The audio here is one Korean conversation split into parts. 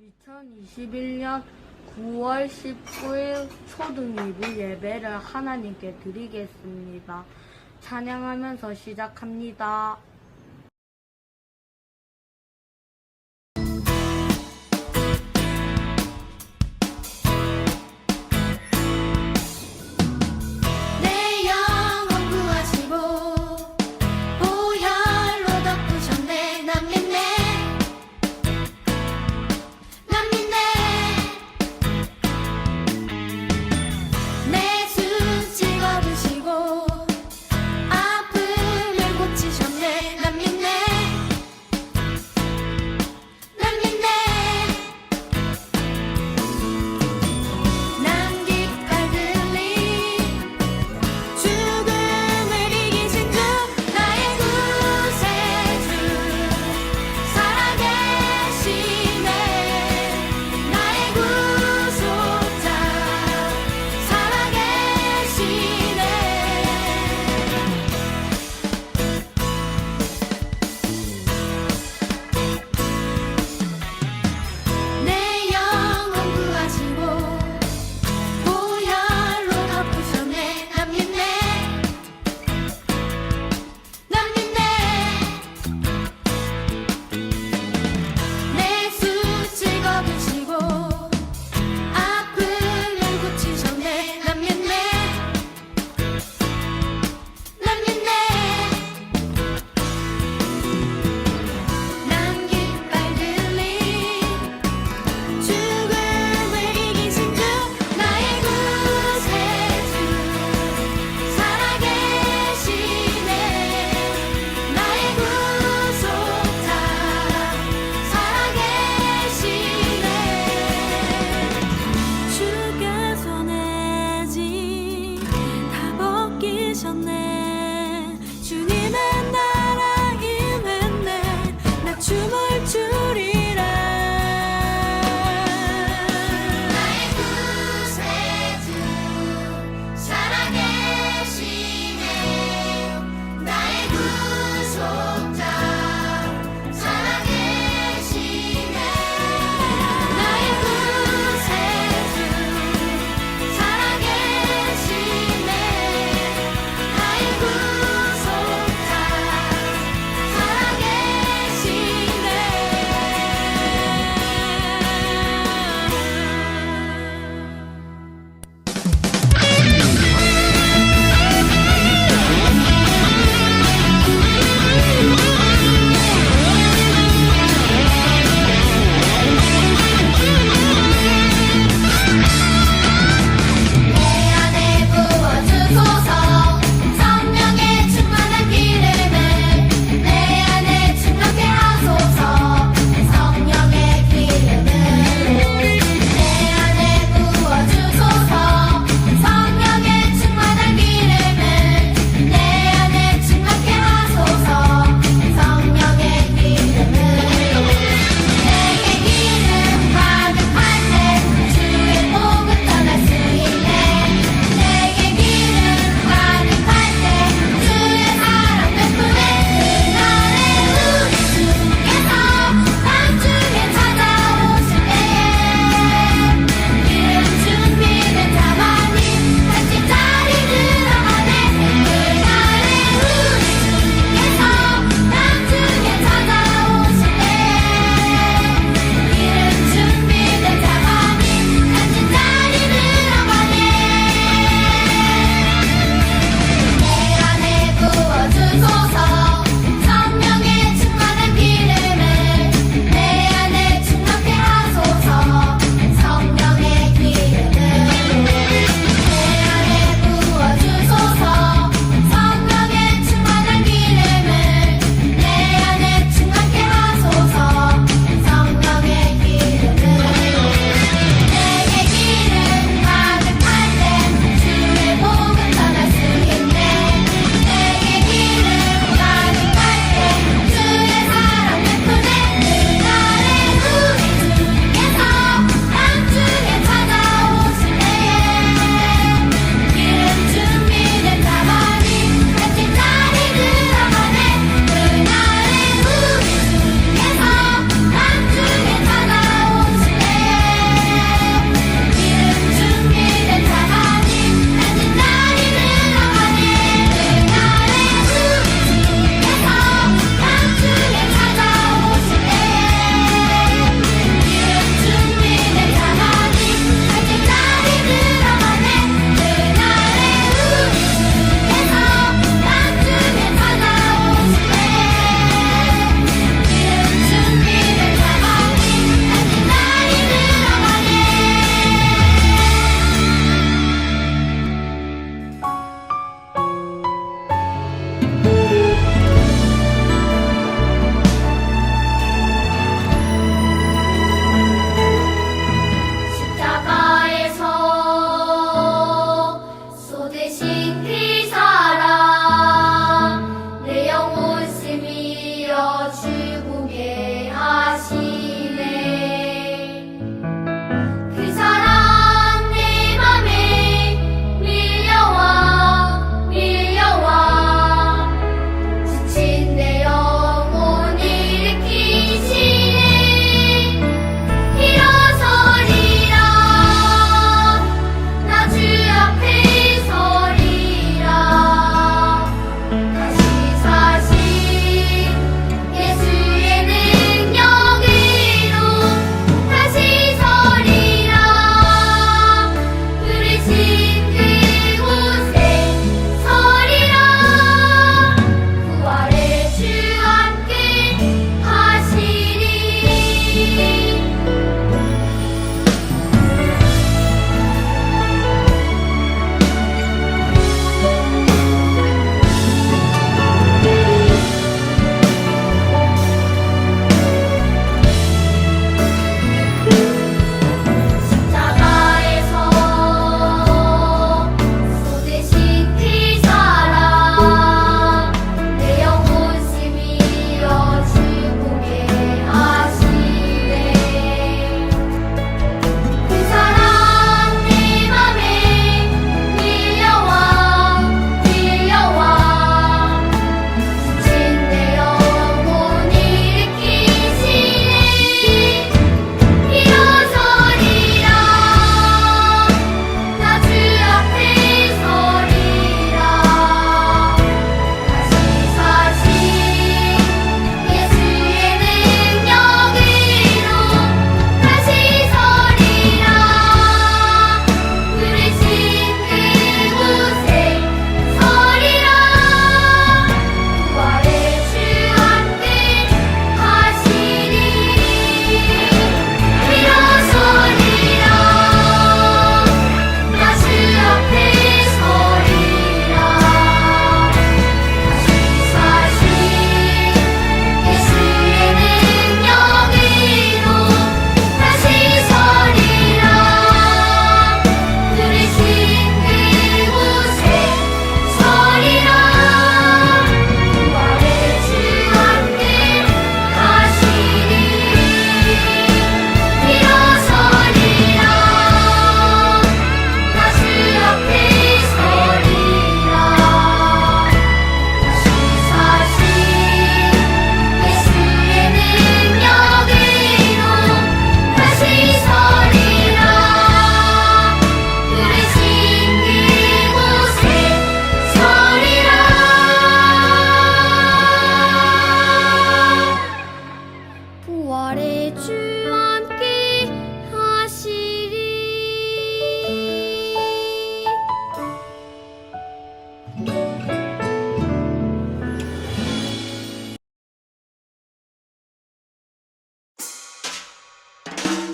2021년 9월 19일 초등이부 예배를 하나님께 드리겠습니다. 찬양하면서 시작합니다. 내 영혼 구하시고 보혈로 덮으셨네. 난 믿네, 난 믿네. 내 수치 걸으시고 아픔을 고치셨네.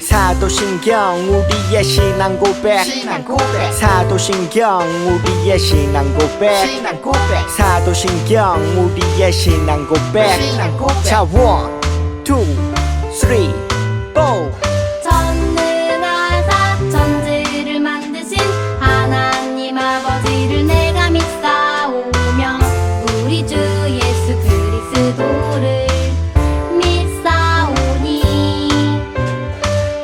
사도신경 우리의 신앙 고백 사도신경 우리의 신앙 고백 사도신경 우리의 신앙 고백 자 1, 2, 3, 4 전능하사 천지를 만드신 하나님 아버지를 내가 믿사오며 우리 주 예수 그리스도를 믿사오니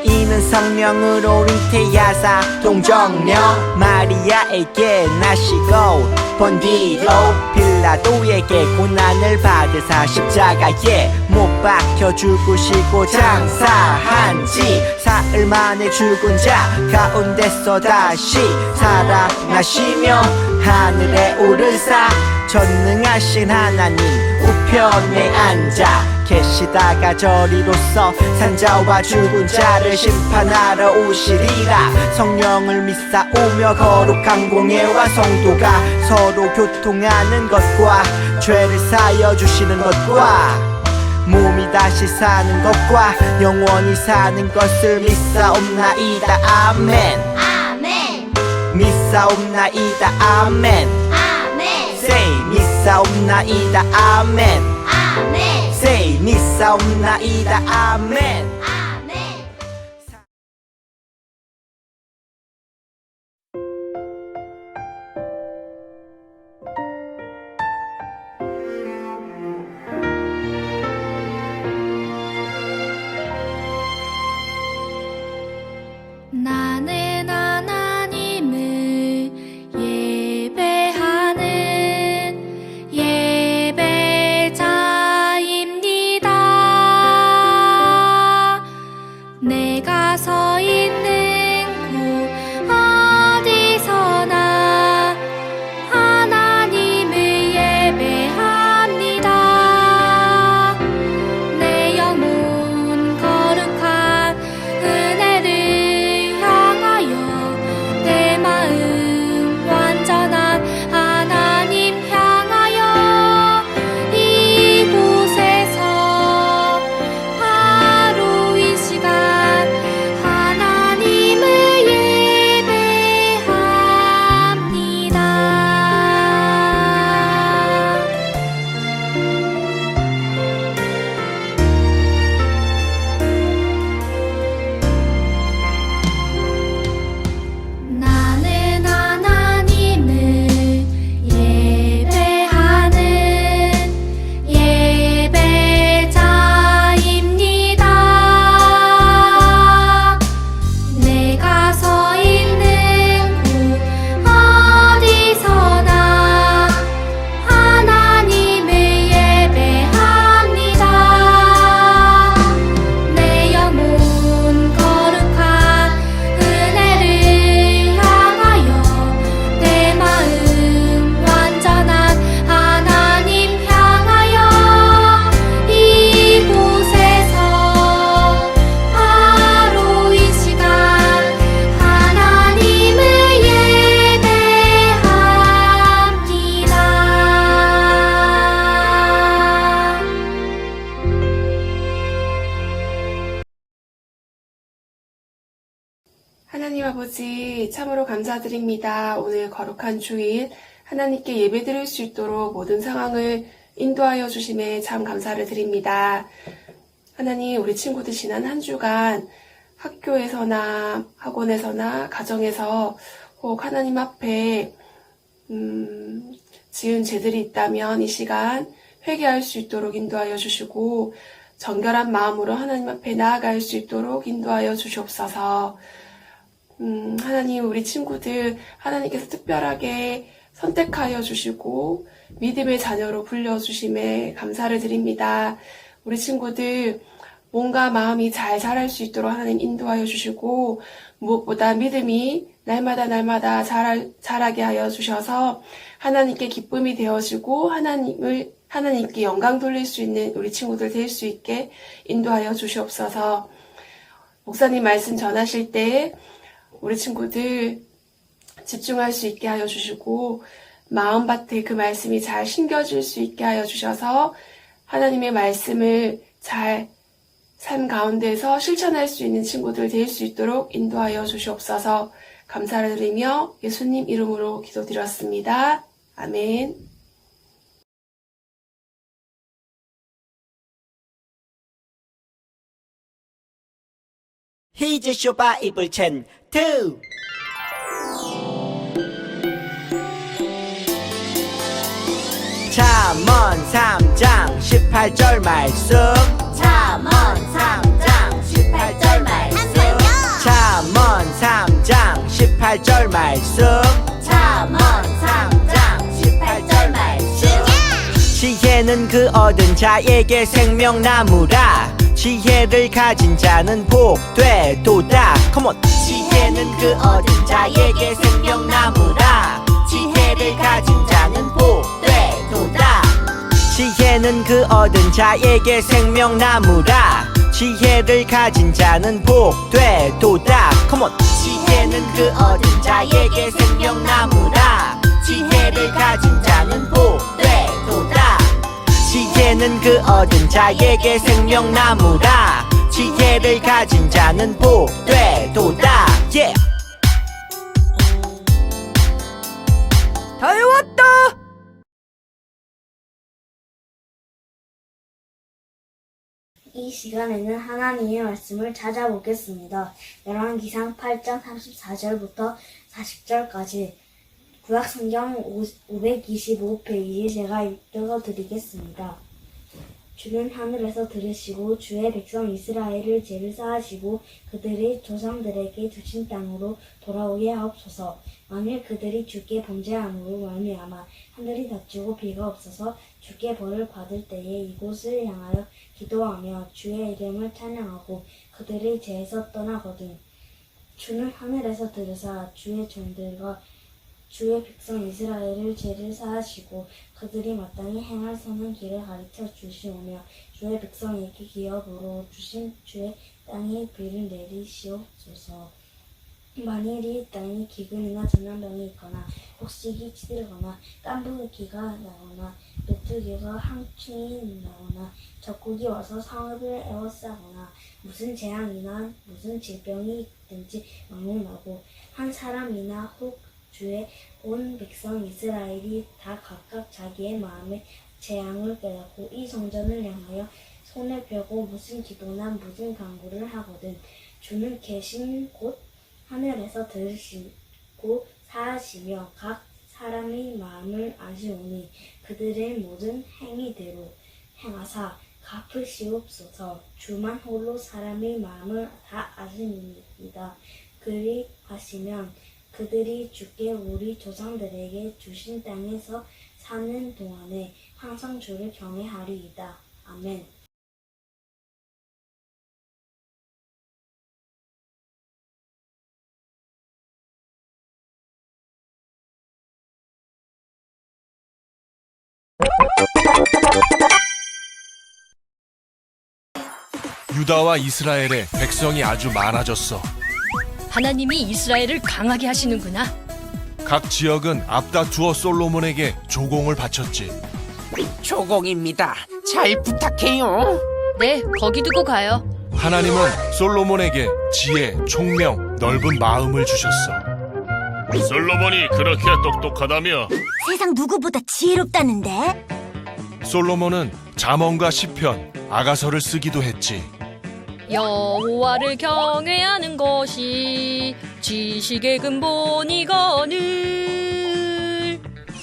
이는 성령으로 잉태하사 동정녀 마리아에게 나시고 본디로 빌라도에게 고난을 받으사 십자가에 못 박혀 죽으시고 장사한지 사흘 만에 죽은 자 가운데서 다시 살아나시며 하늘에 오르사 전능하신 하나님 우편에 앉아 계시다가 저리로서 산자와 죽은 자를 심판하러 오시리라 성령을 믿사오며 거룩한 공예와 성도가 서로 교통하는 것과 죄를 사여 주시는 것과 몸이 다시 사는 것과 영원히 사는 것을 믿사옵나이다 아멘 아멘 믿사옵나이다 아멘 아멘 Say 믿사옵나이다 아멘 아멘 Say 믿사옵나이다 아멘 아멘 나는 하나님을 예배하는 예배자입니다. 내가 서 있는 곳 어디서나 하나님을 예배합니다. 내 영혼 거룩한 은혜를 향하여 내 마음 완전한 하나님 향하여 이곳에서 바로 이 시간 하나님을 예배합니다. 나는 하나님을 예배하는 예배자입니다. 내가 서 있는 곳 어디서나 하나님을 예배합니다. 내 영혼 거룩한 은혜를 향하여 내 마음 완전한 하나님 향하여 이곳에서 바로 이 시간 하나님을 예배합니다. 하나님 아버지 참으로 감사드립니다. 오늘 거룩한 주일 하나님께 예배드릴 수 있도록 모든 상황을 인도하여 주심에 참 감사를 드립니다. 하나님 우리 친구들 지난 한 주간 학교에서나 학원에서나 가정에서 혹 하나님 앞에 지은 죄들이 있다면 이 시간 회개할 수 있도록 인도하여 주시고 정결한 마음으로 하나님 앞에 나아갈 수 있도록 인도하여 주시옵소서. 하나님 우리 친구들 하나님께서 특별하게 선택하여 주시고 믿음의 자녀로 불려주심에 감사를 드립니다. 우리 친구들 몸과 마음이 잘 자랄 수 있도록 하나님 인도하여 주시고 무엇보다 믿음이 날마다 자라게 하여 주셔서 하나님께 기쁨이 되어지고 하나님께 영광 돌릴 수 있는 우리 친구들 될 수 있게 인도하여 주시옵소서. 목사님 말씀 전하실 때 우리 친구들 집중할 수 있게 하여 주시고 마음밭에 그 말씀이 잘 심겨질 수 있게 하여 주셔서 하나님의 말씀을 잘 삶 가운데서 실천할 수 있는 친구들 될 수 있도록 인도하여 주시옵소서. 감사를 드리며 예수님 이름으로 기도드렸습니다. 아멘. 히즈쇼 바이블 챈 2 잠언 3장 18절 말씀 잠언 3장 18절 말씀 잠언 3장 18절 말씀 잠언 3장 18절 말씀 지혜는 그 얻은 자에게 생명나무라 지혜를 가진 자는 복되도다 Come on. 지혜는 그 얻은 자에게 생명나무라 지혜를 가진 자는 복되도다 지혜는 그 얻은 자에게 생명나무라 지혜를 가진 자는 복되도다 Come on. 지혜는 그 얻은 자에게 생명나무라 지혜를 가진 자는 복되도다 지혜는 그 얻은 자에게 생명나무라 지혜를 가진 자는 복되도다 yeah. 다 외웠다! 이 시간에는 하나님의 말씀을 찾아보겠습니다. 열왕기상 8장 34절부터 40절까지 구약성경 525페이지 제가 읽어드리겠습니다. 주는 하늘에서 들으시고 주의 백성 이스라엘을 죄를 사하시고 그들의 조상들에게 주신 땅으로 돌아오게 하옵소서. 만일 그들이 주께 범죄함으로 말미암아 하늘이 닫히고 비가 없어서 주께 벌을 받을 때에 이곳을 향하여 기도하며 주의 이름을 찬양하고 그들의 죄에서 떠나거든 주는 하늘에서 들으사 주의 종들과 주의 백성 이스라엘을 죄를 사하시고 그들이 마땅히 행할 선한 길을 가르쳐 주시오며 주의 백성에게 기업으로 주신 주의 땅에 비를 내리시옵소서. 만일 이 땅에 기근이나 전염병이 있거나 곡식이 치들거나 깐부기가 나거나 메뚜기가 항충이 나거나 적국이 와서 성읍을 에워싸거나 무슨 재앙이나 무슨 질병이 있든지 막론하고 한 사람이나 혹 주의 온 백성 이스라엘이 다 각각 자기의 마음에 재앙을 깨닫고 이 성전을 향하여 손을 펴고 무슨 기도나 무슨 간구를 하거든 주는 계신 곳 하늘에서 들으시고 사하시며 각 사람의 마음을 아시오니 그들의 모든 행위대로 행하사 갚으시옵소서. 주만 홀로 사람의 마음을 다 아시니이다. 그리 하시면 그들이 주께 우리 조상들에게 주신 땅에서 사는 동안에 항상 주를 경외하리이다. 아멘. 유다와 이스라엘의 백성이 아주 많아졌어. 하나님이 이스라엘을 강하게 하시는구나. 각 지역은 앞다투어 솔로몬에게 조공을 바쳤지. 조공입니다. 잘 부탁해요. 네, 거기 두고 가요. 하나님은 솔로몬에게 지혜, 총명, 넓은 마음을 주셨어. 솔로몬이 그렇게 똑똑하다며? 세상 누구보다 지혜롭다는데? 솔로몬은 잠언과 시편, 아가서를 쓰기도 했지. 여호와를 경외하는 것이 지식의 근본이거늘.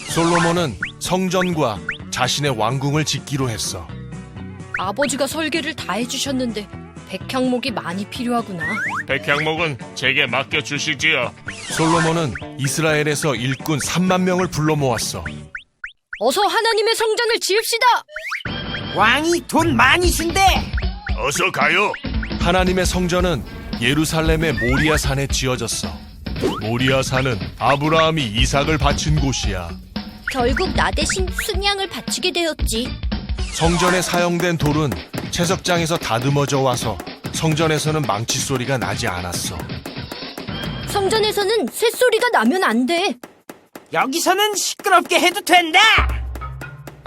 솔로몬은 성전과 자신의 왕궁을 짓기로 했어. 아버지가 설계를 다 해주셨는데 백향목이 많이 필요하구나. 백향목은 제게 맡겨주시지요. 솔로몬은 이스라엘에서 일꾼 3만 명을 불러 모았어. 어서 하나님의 성전을 지읍시다. 왕이 돈 많이 쓴대. 어서 가요. 하나님의 성전은 예루살렘의 모리아 산에 지어졌어. 모리아 산은 아브라함이 이삭을 바친 곳이야. 결국 나 대신 순양을 바치게 되었지. 성전에 사용된 돌은 채석장에서 다듬어져 와서 성전에서는 망치 소리가 나지 않았어. 성전에서는 쇳소리가 나면 안 돼. 여기서는 시끄럽게 해도 된다.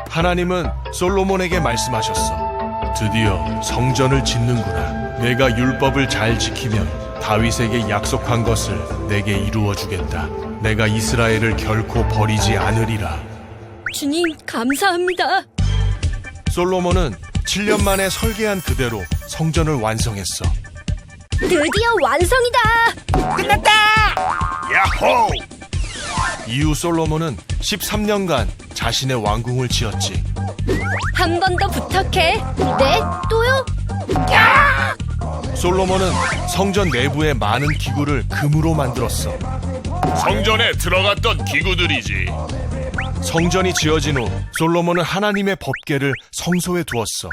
하나님은 솔로몬에게 말씀하셨어. 드디어 성전을 짓는구나. 내가 율법을 잘 지키면 다윗에게 약속한 것을 내게 이루어 주겠다. 내가 이스라엘을 결코 버리지 않으리라. 주님, 감사합니다. 솔로몬은 7년 만에 설계한 그대로 성전을 완성했어. 드디어 완성이다. 끝났다. 야호! 이후 솔로몬은 13년간 자신의 왕궁을 지었지. 한 번 더 부탁해. 네? 또요? 솔로몬은 성전 내부의 많은 기구를 금으로 만들었어. 성전에 들어갔던 기구들이지. 성전이 지어진 후 솔로몬은 하나님의 법궤를 성소에 두었어.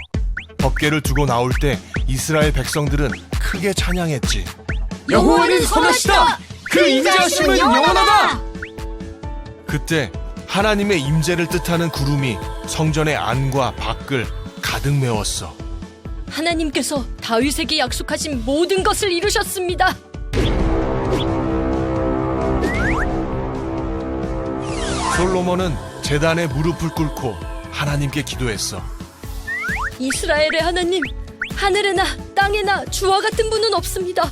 법궤를 두고 나올 때 이스라엘 백성들은 크게 찬양했지. 여호와는 선하시다. 그 인자하심은 영원하다. 그때 하나님의 임재를 뜻하는 구름이 성전의 안과 밖을 가득 메웠어. 하나님께서 다윗에게 약속하신 모든 것을 이루셨습니다. 솔로몬은 제단에 무릎을 꿇고 하나님께 기도했어. 이스라엘의 하나님, 하늘에나 땅에나 주와 같은 분은 없습니다.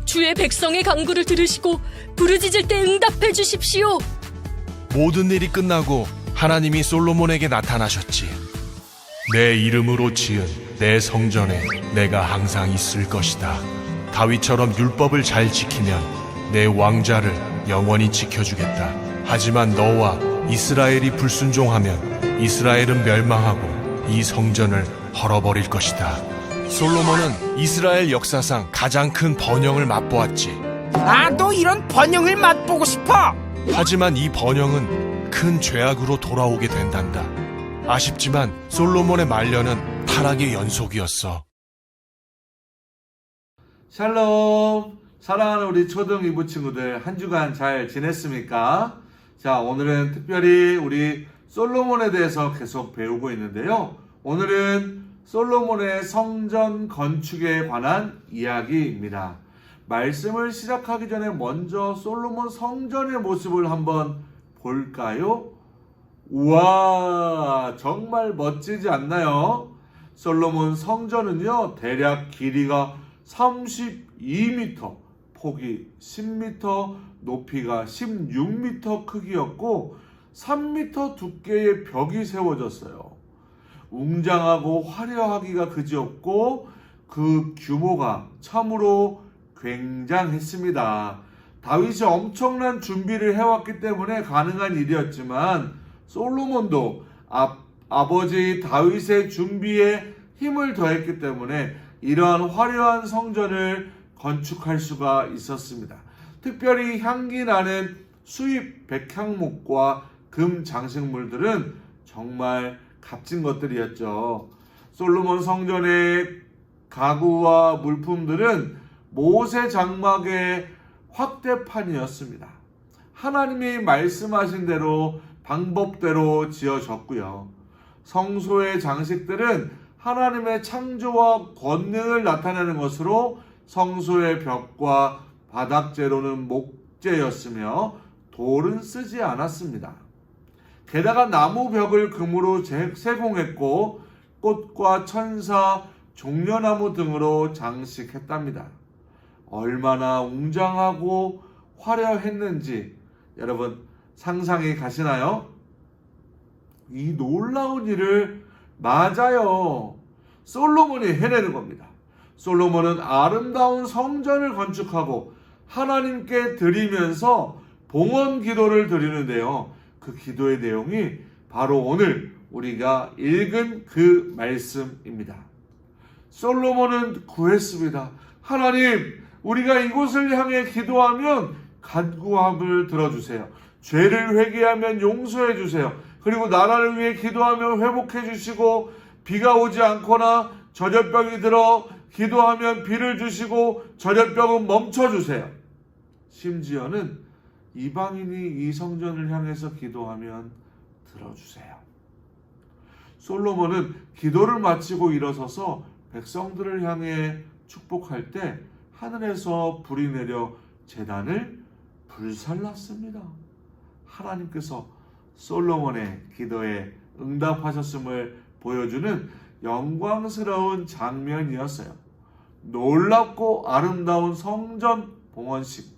주의 백성의 간구를 들으시고 부르짖을 때 응답해 주십시오. 모든 일이 끝나고 하나님이 솔로몬에게 나타나셨지. 내 이름으로 지은 내 성전에 내가 항상 있을 것이다. 다윗처럼 율법을 잘 지키면 내 왕자를 영원히 지켜주겠다. 하지만 너와 이스라엘이 불순종하면 이스라엘은 멸망하고 이 성전을 헐어버릴 것이다. 솔로몬은 이스라엘 역사상 가장 큰 번영을 맛보았지. 나도 이런 번영을 맛보고 싶어. 하지만 이 번영은 큰 죄악으로 돌아오게 된단다. 아쉽지만 솔로몬의 말년은 타락의 연속이었어. 샬롬! 사랑하는 우리 초등 2부 친구들, 한 주간 잘 지냈습니까? 자, 오늘은 특별히 우리 솔로몬에 대해서 계속 배우고 있는데요. 오늘은 솔로몬의 성전 건축에 관한 이야기입니다. 말씀을 시작하기 전에 먼저 솔로몬 성전의 모습을 한번 볼까요? 우와, 정말 멋지지 않나요? 솔로몬 성전은요, 대략 길이가 32m, 폭이 10m, 높이가 16m 크기였고 3m 두께의 벽이 세워졌어요. 웅장하고 화려하기가 그지없고 그 규모가 참으로 굉장했습니다. 다윗이 엄청난 준비를 해왔기 때문에 가능한 일이었지만 솔로몬도 아버지 다윗의 준비에 힘을 더했기 때문에 이러한 화려한 성전을 건축할 수가 있었습니다. 특별히 향기 나는 수입 백향목과 금 장식물들은 정말 값진 것들이었죠. 솔로몬 성전의 가구와 물품들은 모세 장막의 확대판이었습니다. 하나님이 말씀하신 대로 방법대로 지어졌고요. 성소의 장식들은 하나님의 창조와 권능을 나타내는 것으로 성소의 벽과 바닥재로는 목재였으며 돌은 쓰지 않았습니다. 게다가 나무 벽을 금으로 세공했고 꽃과 천사, 종려나무 등으로 장식했답니다. 얼마나 웅장하고 화려했는지 여러분 상상이 가시나요? 이 놀라운 일을 맞아요. 솔로몬이 해내는 겁니다. 솔로몬은 아름다운 성전을 건축하고 하나님께 드리면서 봉헌 기도를 드리는데요. 그 기도의 내용이 바로 오늘 우리가 읽은 그 말씀입니다. 솔로몬은 구했습니다. 하나님, 우리가 이곳을 향해 기도하면 간구함을 들어주세요. 죄를 회개하면 용서해 주세요. 그리고 나라를 위해 기도하면 회복해 주시고 비가 오지 않거나 저절병이 들어 기도하면 비를 주시고 저절병은 멈춰 주세요. 심지어는 이방인이 이 성전을 향해서 기도하면 들어주세요. 솔로몬은 기도를 마치고 일어서서 백성들을 향해 축복할 때 하늘에서 불이 내려 제단을 불살랐습니다. 하나님께서 솔로몬의 기도에 응답하셨음을 보여주는 영광스러운 장면이었어요. 놀랍고 아름다운 성전 봉헌식.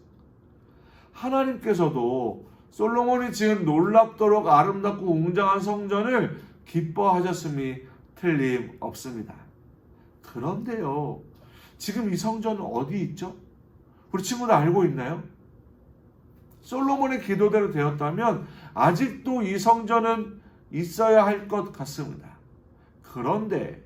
하나님께서도 솔로몬이 지은 놀랍도록 아름답고 웅장한 성전을 기뻐하셨음이 틀림없습니다. 그런데요, 지금 이 성전은 어디 있죠? 우리 친구들 알고 있나요? 솔로몬의 기도대로 되었다면 아직도 이 성전은 있어야 할 것 같습니다. 그런데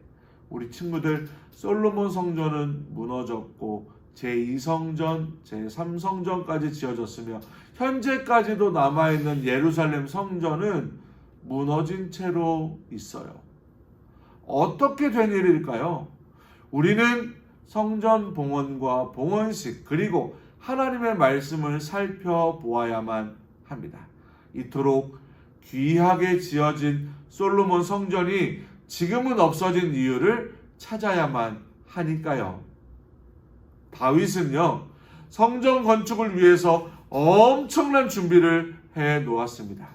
우리 친구들, 솔로몬 성전은 무너졌고 제2성전, 제3성전까지 지어졌으며 현재까지도 남아있는 예루살렘 성전은 무너진 채로 있어요. 어떻게 된 일일까요? 우리는 성전 봉헌과 봉헌식, 그리고 하나님의 말씀을 살펴보아야만 합니다. 이토록 귀하게 지어진 솔로몬 성전이 지금은 없어진 이유를 찾아야만 하니까요. 다윗은요, 성전 건축을 위해서 엄청난 준비를 해 놓았습니다.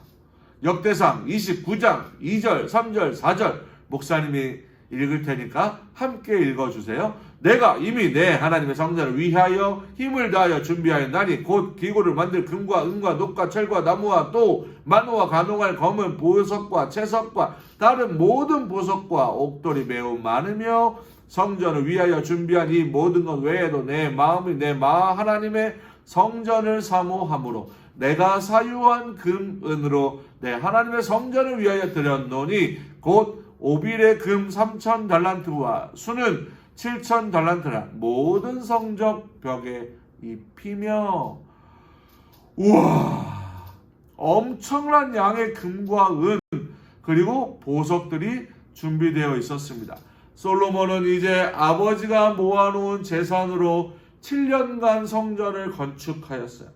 역대상 29장 2절, 3절, 4절 목사님이 읽을 테니까 함께 읽어주세요. 내가 이미 내 하나님의 성전을 위하여 힘을 다하여 준비하였나니 곧 기구를 만들 금과 은과 녹과 철과 나무와 또 만호와 간홍할 검은 보석과 채석과 다른 모든 보석과 옥돌이 매우 많으며 성전을 위하여 준비한 이 모든 것 외에도 내 마음이 내 하나님의 성전을 사모함으로 내가 사유한 금, 은으로 내 하나님의 성전을 위하여 드렸노니 곧 오빌의 금 3,000달란트와 수는 7,000달란트라 모든 성적 벽에 입히며. 우와, 엄청난 양의 금과 은 그리고 보석들이 준비되어 있었습니다. 솔로몬은 이제 아버지가 모아놓은 재산으로 7년간 성전을 건축하였어요.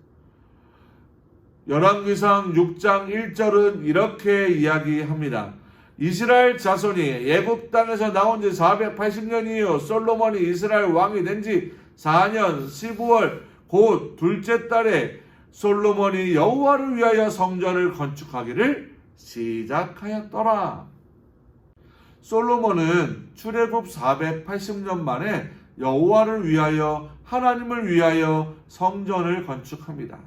열왕기상 6장 1절은 이렇게 이야기합니다. 이스라엘 자손이 애굽 땅에서 나온 지 480년이요 솔로몬이 이스라엘 왕이 된 지 4년 15월 곧 둘째 달에 솔로몬이 여호와를 위하여 성전을 건축하기를 시작하였더라. 솔로몬은 출애굽 480년 만에 여호와를 위하여 하나님을 위하여 성전을 건축합니다.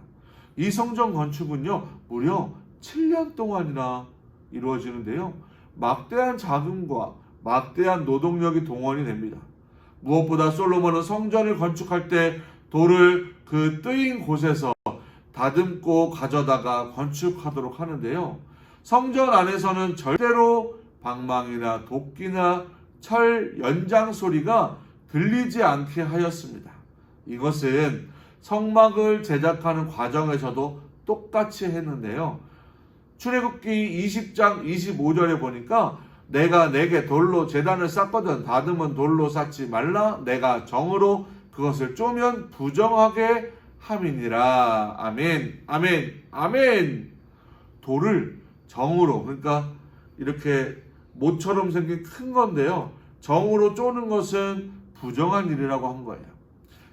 이 성전 건축은요 무려 7년 동안이나 이루어지는데요. 막대한 자금과 막대한 노동력이 동원이 됩니다. 무엇보다 솔로몬은 성전을 건축할 때 돌을 그 뜨인 곳에서 다듬고 가져다가 건축하도록 하는데요. 성전 안에서는 절대로 방망이나 도끼나 철 연장 소리가 들리지 않게 하였습니다. 이것은 성막을 제작하는 과정에서도 똑같이 했는데요. 출애굽기 20장 25절에 보니까 내가 내게 돌로 제단을 쌓거든 다듬은 돌로 쌓지 말라. 내가 정으로 그것을 쪼면 부정하게 함이니라. 아멘, 아멘, 아멘. 돌을 정으로, 그러니까 이렇게 모처럼 생긴 큰 건데요. 정으로 쪼는 것은 부정한 일이라고 한 거예요.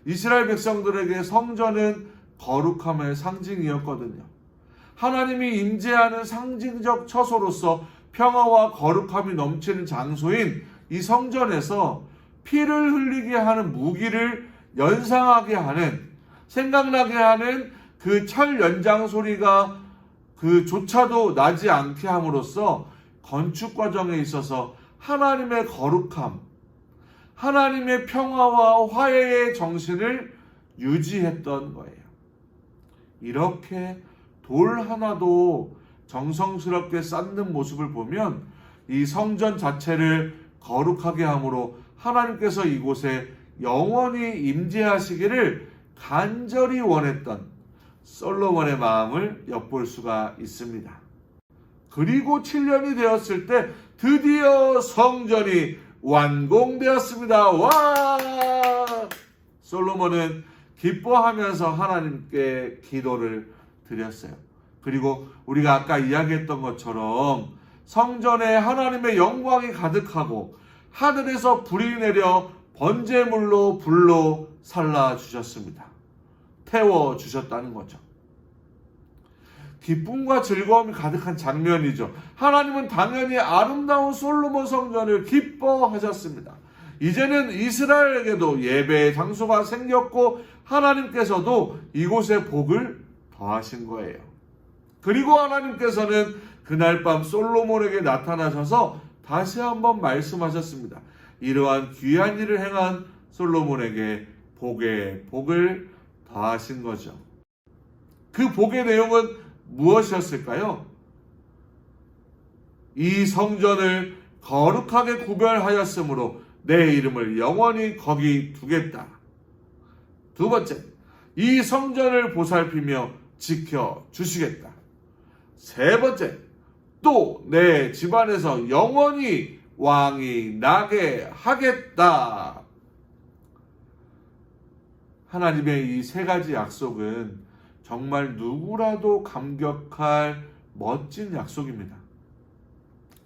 이스라엘 백성들에게 성전은 거룩함의 상징이었거든요. 하나님이 임재하는 상징적 처소로서 평화와 거룩함이 넘치는 장소인 이 성전에서 피를 흘리게 하는 무기를 연상하게 하는, 생각나게 하는 그 철 연장 소리가 그조차도 나지 않게 함으로써 건축 과정에 있어서 하나님의 거룩함, 하나님의 평화와 화해의 정신을 유지했던 거예요. 이렇게 돌 하나도 정성스럽게 쌓는 모습을 보면 이 성전 자체를 거룩하게 함으로 하나님께서 이곳에 영원히 임재하시기를 간절히 원했던 솔로몬의 마음을 엿볼 수가 있습니다. 그리고 7년이 되었을 때 드디어 성전이 완공되었습니다. 와! 솔로몬은 기뻐하면서 하나님께 기도를 드렸어요. 그리고 우리가 아까 이야기했던 것처럼 성전에 하나님의 영광이 가득하고 하늘에서 불이 내려 번제물로 불로 살라주셨습니다. 태워주셨다는 거죠. 기쁨과 즐거움이 가득한 장면이죠. 하나님은 당연히 아름다운 솔로몬 성전을 기뻐하셨습니다. 이제는 이스라엘에게도 예배의 장소가 생겼고 하나님께서도 이곳에 복을 더하신 거예요. 그리고 하나님께서는 그날 밤 솔로몬에게 나타나셔서 다시 한번 말씀하셨습니다. 이러한 귀한 일을 행한 솔로몬에게 복에 복을 더하신 거죠. 그 복의 내용은 무엇이었을까요? 이 성전을 거룩하게 구별하였으므로 내 이름을 영원히 거기 두겠다. 두 번째, 이 성전을 보살피며 지켜주시겠다. 세 번째, 또 내 집안에서 영원히 왕이 나게 하겠다. 하나님의 이 세 가지 약속은 정말 누구라도 감격할 멋진 약속입니다.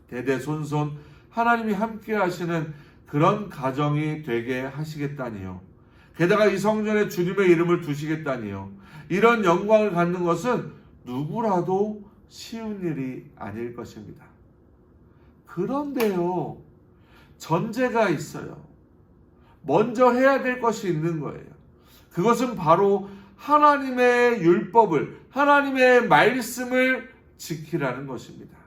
대대손손 하나님이 함께 하시는 그런 가정이 되게 하시겠다니요. 게다가 이 성전에 주님의 이름을 두시겠다니요. 이런 영광을 갖는 것은 누구라도 쉬운 일이 아닐 것입니다. 그런데요, 전제가 있어요. 먼저 해야 될 것이 있는 거예요. 그것은 바로 하나님의 율법을, 하나님의 말씀을 지키라는 것입니다.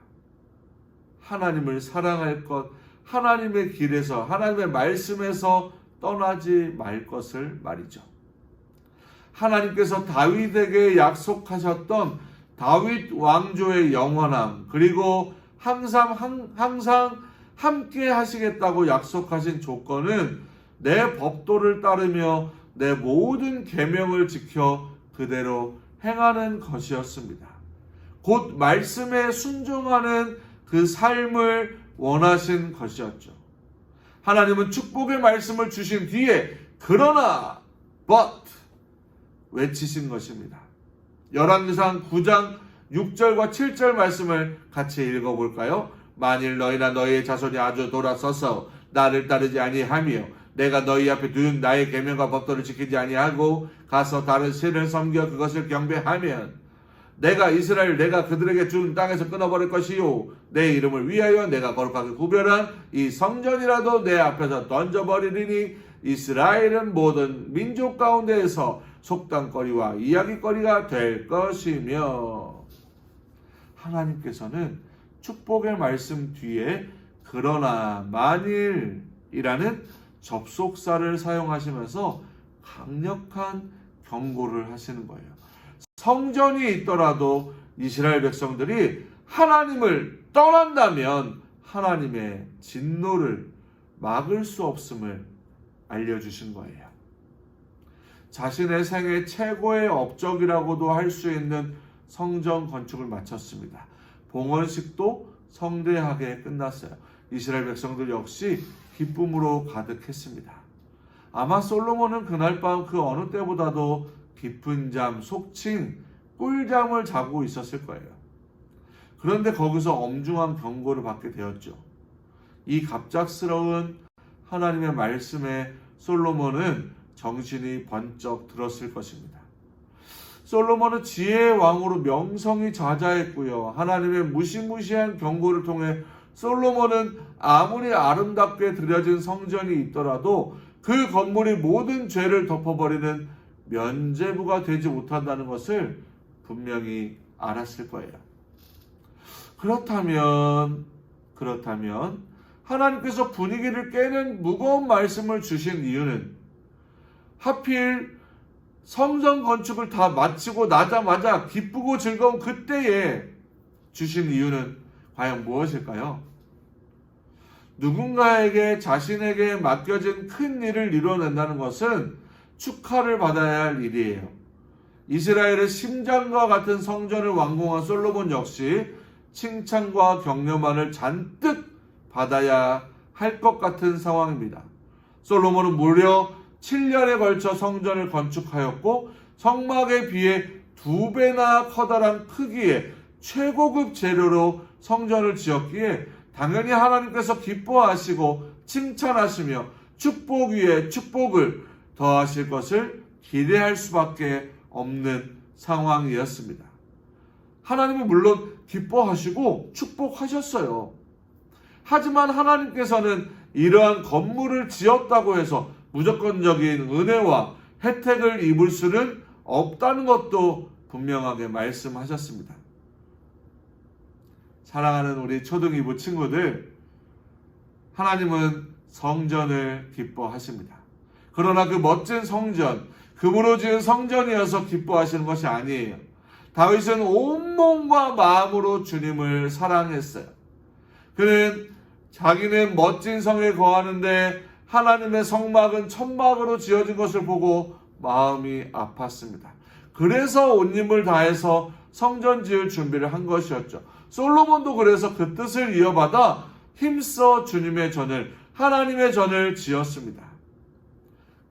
하나님을 사랑할 것, 하나님의 길에서, 하나님의 말씀에서 떠나지 말 것을 말이죠. 하나님께서 다윗에게 약속하셨던 다윗 왕조의 영원함, 그리고 항상 함께 하시겠다고 약속하신 조건은 내 법도를 따르며 내 모든 계명을 지켜 그대로 행하는 것이었습니다. 곧 말씀에 순종하는 그 삶을 원하신 것이었죠. 하나님은 축복의 말씀을 주신 뒤에 그러나 but 외치신 것입니다. 열왕기상 9장 6절과 7절 말씀을 같이 읽어볼까요? 만일 너희나 너희의 자손이 아주 돌아서서 나를 따르지 아니하며 내가 너희 앞에 두은 나의 계명과 법도를 지키지 아니하고 가서 다른 신을 섬겨 그것을 경배하면 내가 이스라엘 내가 그들에게 준 땅에서 끊어버릴 것이요 내 이름을 위하여 내가 거룩하게 구별한 이 성전이라도 내 앞에서 던져버리리니 이스라엘은 모든 민족 가운데에서 속담거리와 이야기거리가 될 것이며. 하나님께서는 축복의 말씀 뒤에 그러나 만일이라는 접속사를 사용하시면서 강력한 경고를 하시는 거예요. 성전이 있더라도 이스라엘 백성들이 하나님을 떠난다면 하나님의 진노를 막을 수 없음을 알려주신 거예요. 자신의 생애 최고의 업적이라고도 할 수 있는 성전 건축을 마쳤습니다. 봉헌식도 성대하게 끝났어요. 이스라엘 백성들 역시 기쁨으로 가득했습니다. 아마 솔로몬은 그날 밤 그 어느 때보다도 깊은 잠, 속칭 꿀잠을 자고 있었을 거예요. 그런데 거기서 엄중한 경고를 받게 되었죠. 이 갑작스러운 하나님의 말씀에 솔로몬은 정신이 번쩍 들었을 것입니다. 솔로몬은 지혜의 왕으로 명성이 자자했고요. 하나님의 무시무시한 경고를 통해 솔로몬은 아무리 아름답게 들여진 성전이 있더라도 그 건물이 모든 죄를 덮어버리는 면죄부가 되지 못한다는 것을 분명히 알았을 거예요. 그렇다면 하나님께서 분위기를 깨는 무거운 말씀을 주신 이유는 하필 성전 건축을 다 마치고 나자마자 기쁘고 즐거운 그때에 주신 이유는 과연 무엇일까요? 누군가에게 자신에게 맡겨진 큰 일을 이뤄낸다는 것은 축하를 받아야 할 일이에요. 이스라엘의 심장과 같은 성전을 완공한 솔로몬 역시 칭찬과 격려만을 잔뜩 받아야 할 것 같은 상황입니다. 솔로몬은 무려 7년에 걸쳐 성전을 건축하였고 성막에 비해 2배나 커다란 크기의 최고급 재료로 성전을 지었기에 당연히 하나님께서 기뻐하시고 칭찬하시며 축복 위에 축복을 더하실 것을 기대할 수밖에 없는 상황이었습니다. 하나님은 물론 기뻐하시고 축복하셨어요. 하지만 하나님께서는 이러한 건물을 지었다고 해서 무조건적인 은혜와 혜택을 입을 수는 없다는 것도 분명하게 말씀하셨습니다. 사랑하는 우리 초등이부 친구들, 하나님은 성전을 기뻐하십니다. 그러나 그 멋진 성전, 금으로 지은 성전이어서 기뻐하시는 것이 아니에요. 다윗은 온몸과 마음으로 주님을 사랑했어요. 그는 자기는 멋진 성에 거하는데 하나님의 성막은 천막으로 지어진 것을 보고 마음이 아팠습니다. 그래서 온 힘을 다해서 성전 지을 준비를 한 것이었죠. 솔로몬도 그래서 그 뜻을 이어받아 힘써 주님의 전을, 하나님의 전을 지었습니다.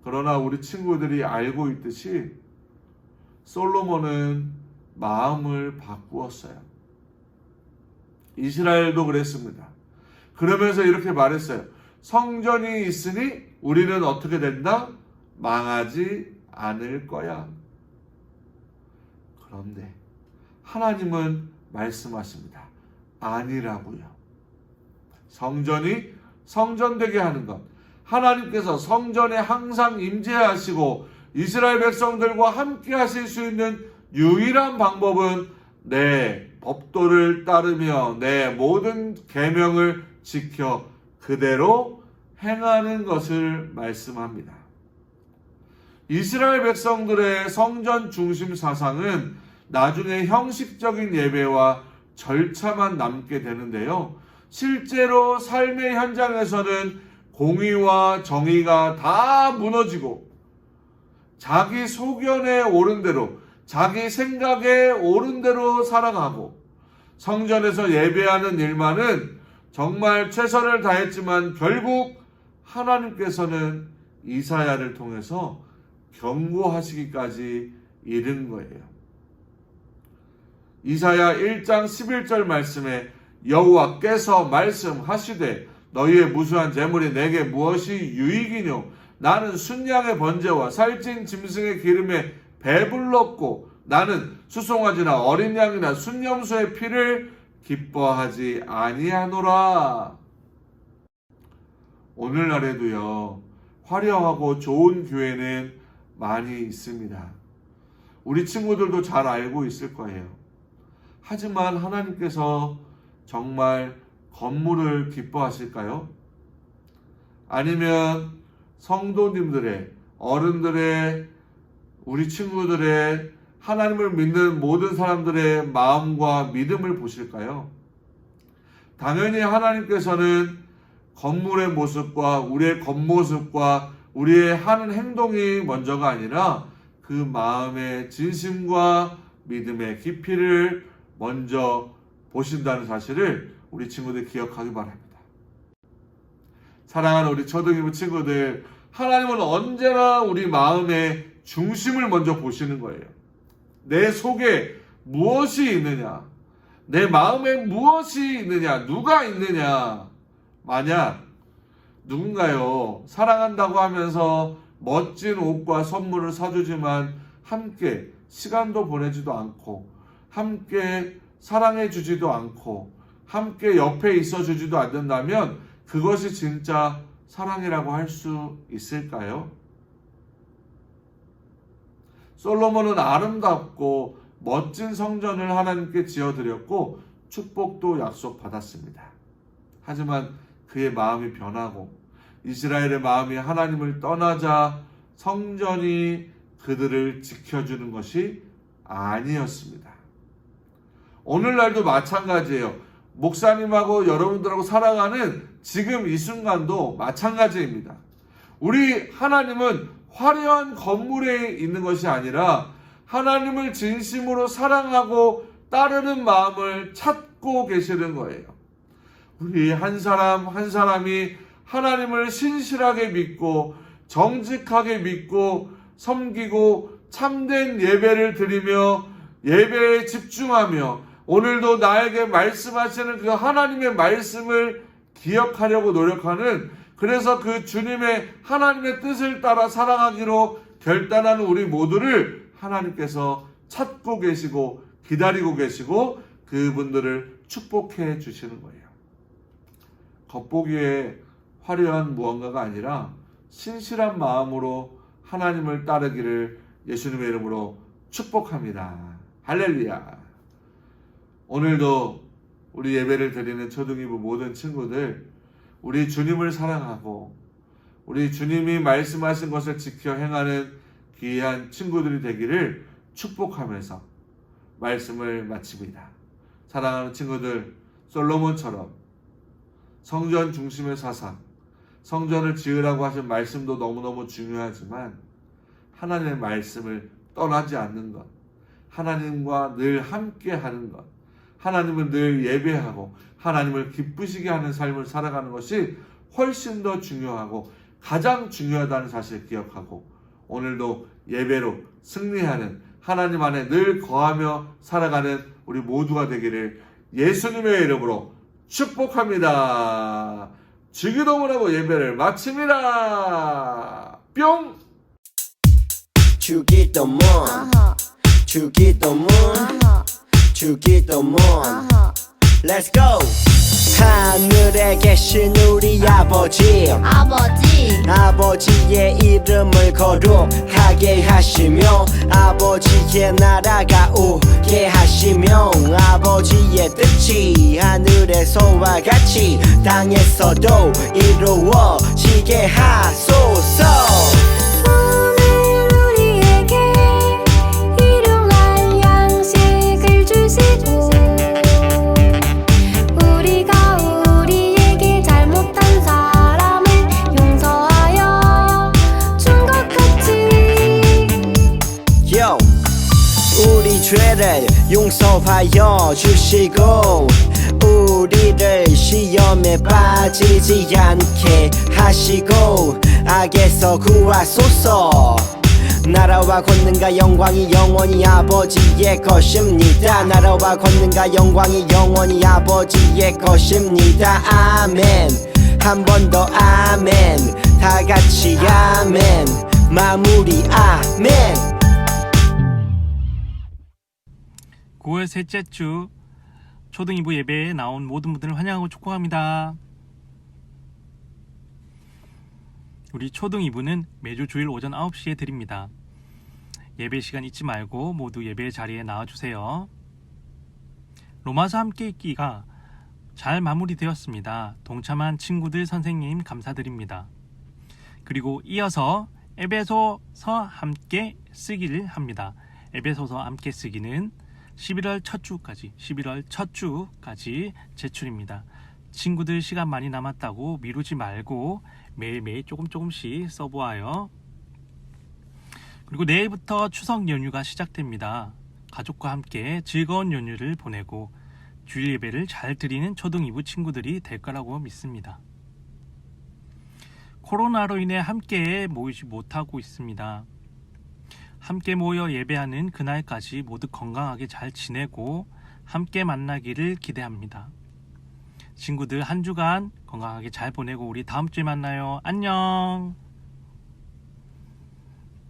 그러나 우리 친구들이 알고 있듯이 솔로몬은 마음을 바꾸었어요. 이스라엘도 그랬습니다. 그러면서 이렇게 말했어요. 성전이 있으니 우리는 어떻게 된다? 망하지 않을 거야. 그런데 하나님은 말씀하십니다. 아니라고요. 성전이 성전되게 하는 것, 하나님께서 성전에 항상 임재하시고 이스라엘 백성들과 함께 하실 수 있는 유일한 방법은 내 법도를 따르며 내 모든 계명을 지켜 그대로 행하는 것을 말씀합니다. 이스라엘 백성들의 성전 중심 사상은 나중에 형식적인 예배와 절차만 남게 되는데요. 실제로 삶의 현장에서는 공의와 정의가 다 무너지고 자기 소견에 옳은 대로, 자기 생각에 옳은 대로 살아가고 성전에서 예배하는 일만은 정말 최선을 다했지만 결국 하나님께서는 이사야를 통해서 경고하시기까지 이른 거예요. 이사야 1장 11절 말씀에 여호와께서 말씀하시되 너희의 무수한 재물이 내게 무엇이 유익이뇨? 나는 순양의 번제와 살찐 짐승의 기름에 배불렀고 나는 수송아지나 어린 양이나 순염소의 피를 기뻐하지 아니하노라. 오늘날에도요, 화려하고 좋은 교회는 많이 있습니다. 우리 친구들도 잘 알고 있을 거예요. 하지만 하나님께서 정말 건물을 기뻐하실까요? 아니면 성도님들의, 어른들의, 우리 친구들의, 하나님을 믿는 모든 사람들의 마음과 믿음을 보실까요? 당연히 하나님께서는 건물의 모습과 우리의 겉모습과 우리의 하는 행동이 먼저가 아니라 그 마음의 진심과 믿음의 깊이를 먼저 보신다는 사실을 우리 친구들 기억하기 바랍니다. 사랑하는 우리 초등이부 친구들, 하나님은 언제나 우리 마음의 중심을 먼저 보시는 거예요. 내 속에 무엇이 있느냐, 내 마음에 무엇이 있느냐, 누가 있느냐. 만약 누군가요, 사랑한다고 하면서 멋진 옷과 선물을 사주지만 함께 시간도 보내지도 않고 함께 사랑해 주지도 않고 함께 옆에 있어 주지도 않는다면 그것이 진짜 사랑이라고 할 수 있을까요? 솔로몬은 아름답고 멋진 성전을 하나님께 지어드렸고 축복도 약속받았습니다. 하지만 그의 마음이 변하고 이스라엘의 마음이 하나님을 떠나자 성전이 그들을 지켜주는 것이 아니었습니다. 오늘날도 마찬가지예요. 목사님하고 여러분들하고 살아가는 지금 이 순간도 마찬가지입니다. 우리 하나님은 화려한 건물에 있는 것이 아니라 하나님을 진심으로 사랑하고 따르는 마음을 찾고 계시는 거예요. 우리 한 사람 한 사람이 하나님을 신실하게 믿고 정직하게 믿고 섬기고 참된 예배를 드리며 예배에 집중하며 오늘도 나에게 말씀하시는 그 하나님의 말씀을 기억하려고 노력하는, 그래서 그 주님의 하나님의 뜻을 따라 살아가기로 결단하는 우리 모두를 하나님께서 찾고 계시고 기다리고 계시고 그분들을 축복해 주시는 거예요. 겉보기에 화려한 무언가가 아니라 신실한 마음으로 하나님을 따르기를 예수님의 이름으로 축복합니다. 할렐루야. 오늘도 우리 예배를 드리는 초등이부 모든 친구들, 우리 주님을 사랑하고 우리 주님이 말씀하신 것을 지켜 행하는 귀한 친구들이 되기를 축복하면서 말씀을 마칩니다. 사랑하는 친구들, 솔로몬처럼 성전 중심의 사상, 성전을 지으라고 하신 말씀도 너무너무 중요하지만 하나님의 말씀을 떠나지 않는 것, 하나님과 늘 함께 하는 것, 하나님을 늘 예배하고 하나님을 기쁘시게 하는 삶을 살아가는 것이 훨씬 더 중요하고 가장 중요하다는 사실을 기억하고 오늘도 예배로 승리하는 하나님 안에 늘 거하며 살아가는 우리 모두가 되기를 예수님의 이름으로 축복합니다. 주기도문을 하고 예배를 마칩니다. 뿅! 주기도문 주기도문 주기도문 Let's go! 하늘에 계신 우리 아버지 아버지의 이름을 거룩하게 하시며 아버지의 나라가 오게 하시며 아버지의 뜻이 하늘에서와 같이 땅에서도 이루어지게 하소서. 우리 죄를 용서하여 주시고 우리를 시험에 빠지지 않게 하시고 악에서 구하소서. 나라와 권능과 영광이 영원히 아버지의 것입니다. 나라와 권능과 영광이 영원히 아버지의 것입니다. 아멘. 한 번 더 아멘. 다 같이 아멘. 마무리 아멘. 9월 셋째 주 초등 2부 예배에 나온 모든 분들을 환영하고 축복합니다. 우리 초등 2부는 매주 주일 오전 9시에 드립니다. 예배 시간 잊지 말고 모두 예배 자리에 나와주세요. 로마서 함께 읽기가 잘 마무리되었습니다. 동참한 친구들, 선생님 감사드립니다. 그리고 이어서 에베소서 함께 쓰기를 합니다. 에베소서 함께 쓰기는 11월 첫 주까지 제출입니다. 친구들 시간 많이 남았다고 미루지 말고 매일매일 조금씩 써보아요. 그리고 내일부터 추석 연휴가 시작됩니다. 가족과 함께 즐거운 연휴를 보내고 주일 예배를 잘 드리는 초등 2부 친구들이 될 거라고 믿습니다. 코로나로 인해 함께 모이지 못하고 있습니다. 함께 모여 예배하는 그날까지 모두 건강하게 잘 지내고 함께 만나기를 기대합니다. 친구들 한 주간 건강하게 잘 보내고 우리 다음 주에 만나요. 안녕.